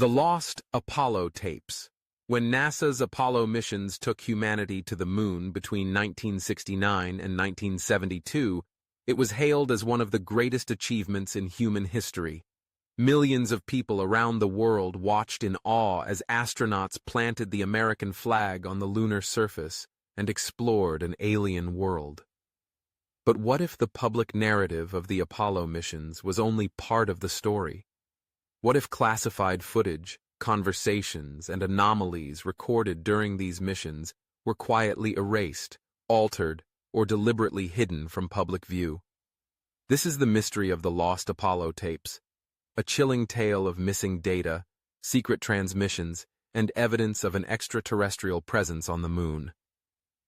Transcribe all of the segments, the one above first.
The Lost Apollo Tapes. When NASA's Apollo missions took humanity to the moon between 1969 and 1972, it was hailed as one of the greatest achievements in human history. Millions of people around the world watched in awe as astronauts planted the American flag on the lunar surface and explored an alien world. But what if the public narrative of the Apollo missions was only part of the story? What if classified footage, conversations, and anomalies recorded during these missions were quietly erased, altered, or deliberately hidden from public view? This is the mystery of the Lost Apollo Tapes, a chilling tale of missing data, secret transmissions, and evidence of an extraterrestrial presence on the moon.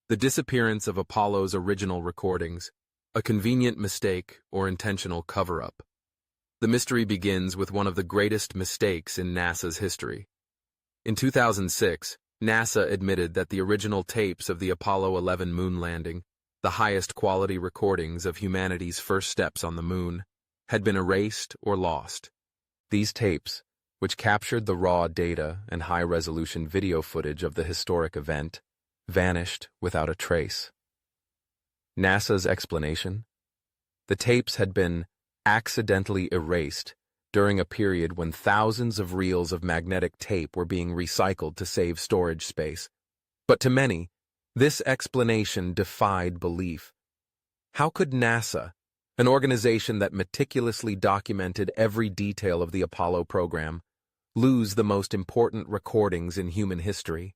The disappearance of Apollo's original recordings, a convenient mistake or intentional cover-up. The mystery begins with one of the greatest mistakes in NASA's history. In 2006, NASA admitted that the original tapes of the Apollo 11 moon landing, the highest quality recordings of humanity's first steps on the moon, had been erased or lost. These tapes, which captured the raw data and high-resolution video footage of the historic event, vanished without a trace. NASA's explanation? The tapes had been accidentally erased during a period when thousands of reels of magnetic tape were being recycled to save storage space. But to many, this explanation defied belief. How could NASA, an organization that meticulously documented every detail of the Apollo program, lose the most important recordings in human history?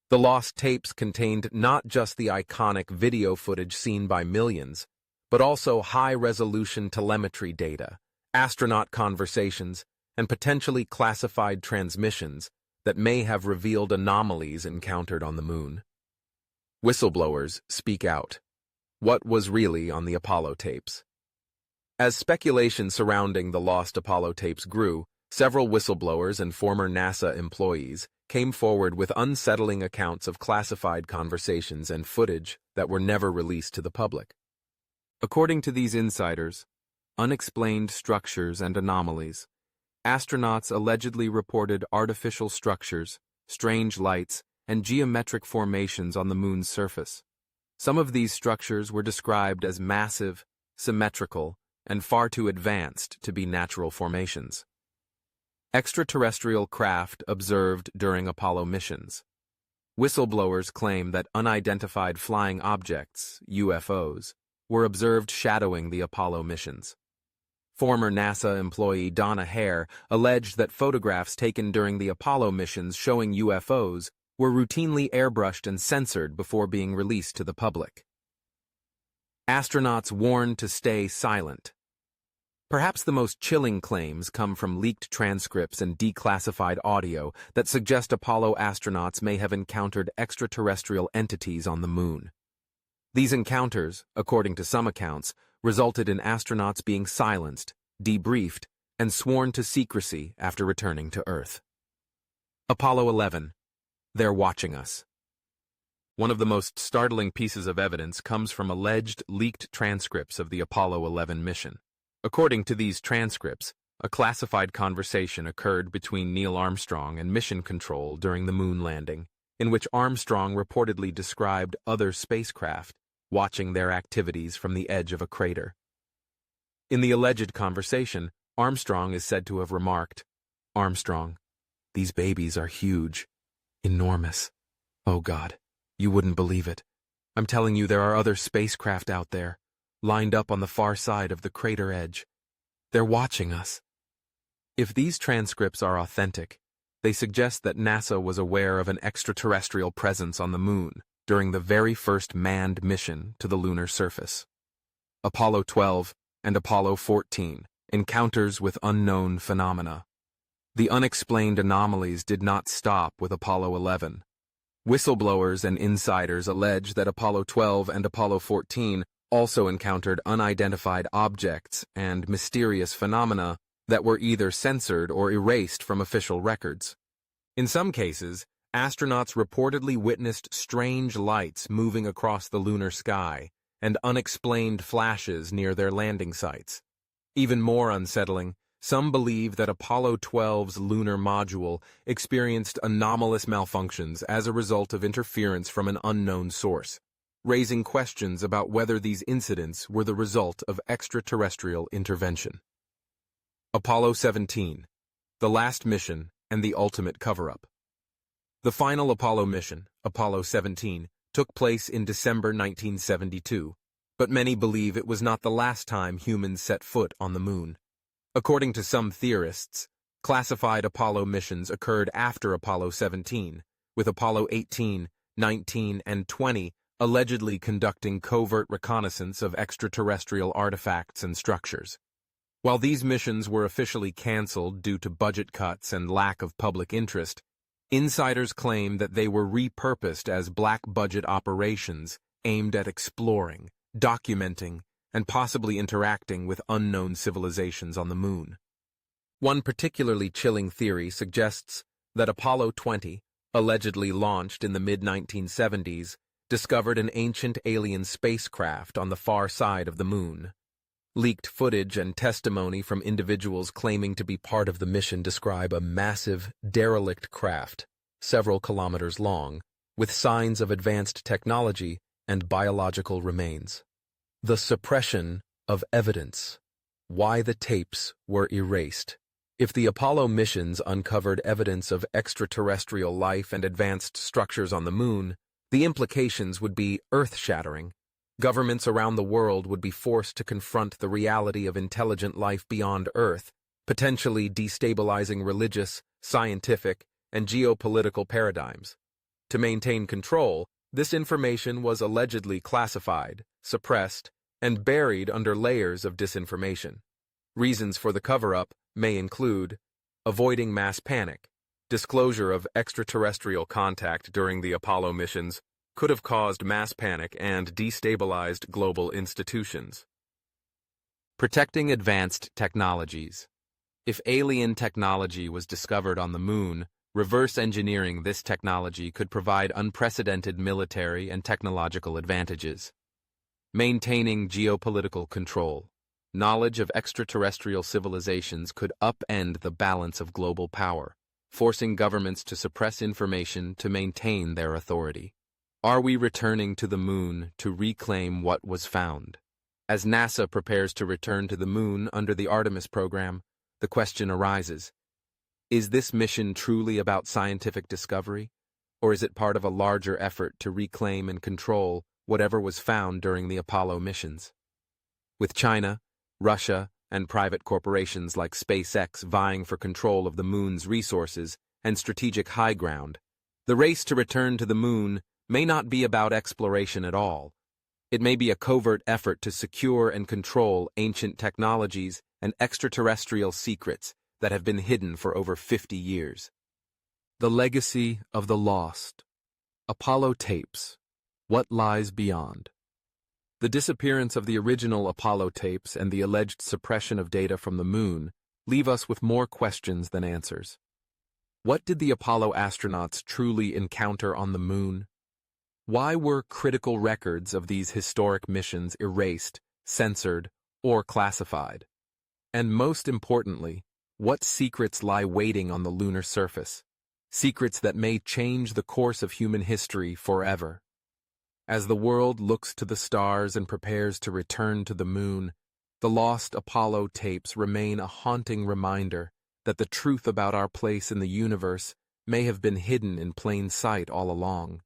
The lost tapes contained not just the iconic video footage seen by millions, but also high-resolution telemetry data, astronaut conversations, and potentially classified transmissions that may have revealed anomalies encountered on the moon. Whistleblowers speak out. What was really on the Apollo tapes? As speculation surrounding the lost Apollo tapes grew, several whistleblowers and former NASA employees came forward with unsettling accounts of classified conversations and footage that were never released to the public. According to these insiders, unexplained structures and anomalies, astronauts allegedly reported artificial structures, strange lights, and geometric formations on the moon's surface. Some of these structures were described as massive, symmetrical, and far too advanced to be natural formations. Extraterrestrial craft observed during Apollo missions. Whistleblowers claim that unidentified flying objects, UFOs, were observed shadowing the Apollo missions. Former NASA employee Donna Hare alleged that photographs taken during the Apollo missions showing UFOs were routinely airbrushed and censored before being released to the public. Astronauts warned to stay silent. Perhaps the most chilling claims come from leaked transcripts and declassified audio that suggest Apollo astronauts may have encountered extraterrestrial entities on the moon. These encounters, according to some accounts, resulted in astronauts being silenced, debriefed, and sworn to secrecy after returning to Earth. Apollo 11. They're watching us. One of the most startling pieces of evidence comes from alleged leaked transcripts of the Apollo 11 mission. According to these transcripts, a classified conversation occurred between Neil Armstrong and Mission Control during the moon landing, in which Armstrong reportedly described other spacecraft watching their activities from the edge of a crater. In the alleged conversation, Armstrong is said to have remarked, "Armstrong, these babies are huge, enormous. Oh God, you wouldn't believe it. I'm telling you there are other spacecraft out there, lined up on the far side of the crater edge. They're watching us." If these transcripts are authentic, they suggest that NASA was aware of an extraterrestrial presence on the moon during the very first manned mission to the lunar surface. Apollo 12 and Apollo 14, encounters with unknown phenomena. The unexplained anomalies did not stop with Apollo 11. Whistleblowers and insiders allege that Apollo 12 and Apollo 14 also encountered unidentified objects and mysterious phenomena that were either censored or erased from official records. In some cases, astronauts reportedly witnessed strange lights moving across the lunar sky and unexplained flashes near their landing sites. Even more unsettling, some believe that Apollo 12's lunar module experienced anomalous malfunctions as a result of interference from an unknown source, raising questions about whether these incidents were the result of extraterrestrial intervention. Apollo 17, the last mission and the ultimate cover-up. The final Apollo mission, Apollo 17, took place in December 1972, but many believe it was not the last time humans set foot on the moon. According to some theorists, classified Apollo missions occurred after Apollo 17, with Apollo 18, 19, and 20 allegedly conducting covert reconnaissance of extraterrestrial artifacts and structures. While these missions were officially canceled due to budget cuts and lack of public interest, insiders claim that they were repurposed as black-budget operations aimed at exploring, documenting, and possibly interacting with unknown civilizations on the moon. One particularly chilling theory suggests that Apollo 20, allegedly launched in the mid-1970s, discovered an ancient alien spacecraft on the far side of the moon. Leaked footage and testimony from individuals claiming to be part of the mission describe a massive, derelict craft, several kilometers long, with signs of advanced technology and biological remains. The suppression of evidence. Why the tapes were erased. If the Apollo missions uncovered evidence of extraterrestrial life and advanced structures on the moon, the implications would be earth-shattering. Governments around the world would be forced to confront the reality of intelligent life beyond Earth, potentially destabilizing religious, scientific, and geopolitical paradigms. To maintain control, this information was allegedly classified, suppressed, and buried under layers of disinformation. Reasons for the cover-up may include avoiding mass panic. Disclosure of extraterrestrial contact during the Apollo missions could have caused mass panic and destabilized global institutions. Protecting advanced technologies. If alien technology was discovered on the moon, reverse engineering this technology could provide unprecedented military and technological advantages. Maintaining geopolitical control. Knowledge of extraterrestrial civilizations could upend the balance of global power, forcing governments to suppress information to maintain their authority. Are we returning to the moon to reclaim what was found? As NASA prepares to return to the moon under the Artemis program, the question arises, is this mission truly about scientific discovery, or is it part of a larger effort to reclaim and control whatever was found during the Apollo missions? With China, Russia, and private corporations like SpaceX vying for control of the moon's resources and strategic high ground, the race to return to the moon may not be about exploration at all. It may be a covert effort to secure and control ancient technologies and extraterrestrial secrets that have been hidden for over 50 years. The legacy of the lost. Apollo tapes. What lies beyond? The disappearance of the original Apollo tapes and the alleged suppression of data from the moon leave us with more questions than answers. What did the Apollo astronauts truly encounter on the moon? Why were critical records of these historic missions erased, censored, or classified? And most importantly, what secrets lie waiting on the lunar surface? Secrets that may change the course of human history forever. As the world looks to the stars and prepares to return to the moon, the lost Apollo tapes remain a haunting reminder that the truth about our place in the universe may have been hidden in plain sight all along.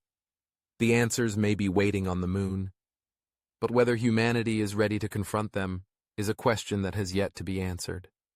The answers may be waiting on the moon, but whether humanity is ready to confront them is a question that has yet to be answered.